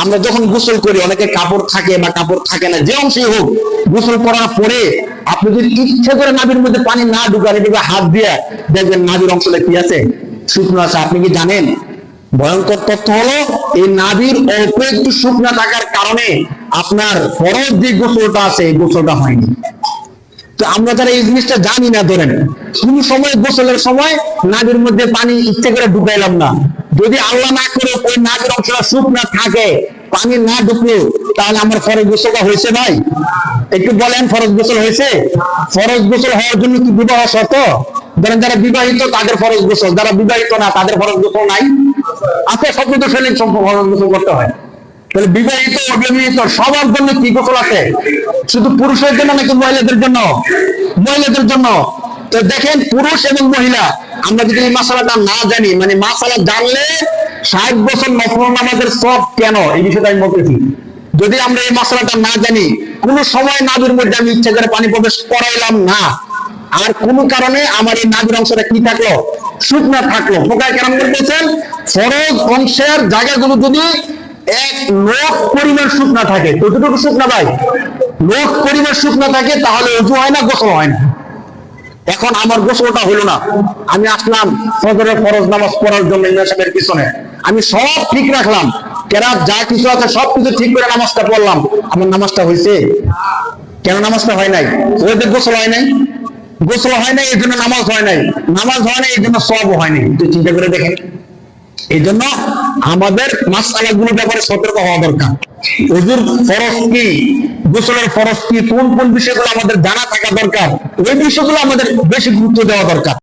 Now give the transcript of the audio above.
আমরা যখন গোসল করি অনেকে কাপড় থাকে বা কাপড় থাকে না, যে অংশেই হোক, গোসল করার পরে আপনি যদি ইচ্ছে করে নাভির মধ্যে পানি না ঢুকান, এদিকে হাত দিয়ে দেখবেন নাভির অংশটা কি আছে, শুকনো আছে। আপনি কি জানেন? ভয়ঙ্কর তথ্য হলো এই নাভির অল্প একটু শুকনা থাকার কারণে আপনার ফরজ যে গোসলটা আছে এই গোসলটা হয়নি। তো আমরা যারা এই জিনিসটা জানি না, ধরেন কোন সময় গোসলের সময় নাভির মধ্যে পানি ইচ্ছে করে ঢুকাইলাম না, যদি আল্লাহ না করে ওই নাভির অংশটা শুকনা থাকে, পানি না ঢুকলো, তাহলে আমার ফরজ গোসলটা হয়েছে? ভাই একটু বলেন, ফরজ গোসল হয়েছে? ফরজ গোসল হওয়ার জন্য কি বিবাহ শর্ত? ধরেন যারা বিবাহিত তাদের ফরজ গোসল, যারা বিবাহিত না তাদের ফরজ গোসল নাই? আছে, শব্দ শৈলী ফরজ গোসল করতে হয়। তাহলে বিবাহিত অবিবাহিত সবার জন্য কি গোসল আছে? শুধু পুরুষের জন্য নাকি মহিলাদের জন্য? মহিলাদের জন্য। তো দেখেন, পুরুষ এবং মহিলা আমরা যদি এই মাসালাটা না জানি, মানে মাসালা জানলে 60 বছর নফল নামাজের সব কেন, এই বিষয়টা আমি বলতেছি। যদি আমরা এই মাসালাটা না জানি, কোন সময় নাভির মধ্যে আমি ইচ্ছা করে পানি প্রবেশ করাইলাম না, আর কোন কারণে আমার এই নাভির অংশটা কি থাকলো, শুকনা থাকলো, ফোকায় কেরাম বলতেছেন ফরজ অংশের জায়গাগুলো যদি এক লোক পরিমাণ শুকনা থাকে, কতটুকু শুকনা ভাই? লোক পরিমাণ শুকনা থাকে, তাহলে ওযু হয় না, গোসল হয় না। এখন আমার গোসলটা হলো না, আমি আসলাম ফজরের ফরজ নামাজ পড়ার জন্য ইমাম সাহেবের পিছনে, আমি সব ঠিক রাখলাম, কেরাত যা কিছু আছে সবকিছু ঠিক করে নামাজটা পড়লাম, আমার নামাজটা হয়েছে? কেন নামাজটা হয় নাই? ওই যে গোসল হয় নাই, গোসল হয় নাই এই জন্য নামাজ হয় নাই, নামাজ হয় নাই এই জন্য সওয়াবও হয় নাই। একটু চিন্তা করে দেখেন। এই জন্য আমাদের মাসআলাগুলোর ব্যাপারে সতর্ক হওয়া দরকার। ওযুর ফরজ কি, গোসলের ফরজ কি, কোন কোন বিষয়গুলো আমাদের জানা থাকা দরকার, ওই বিষয়গুলো আমাদের বেশি গুরুত্ব দেওয়া দরকার।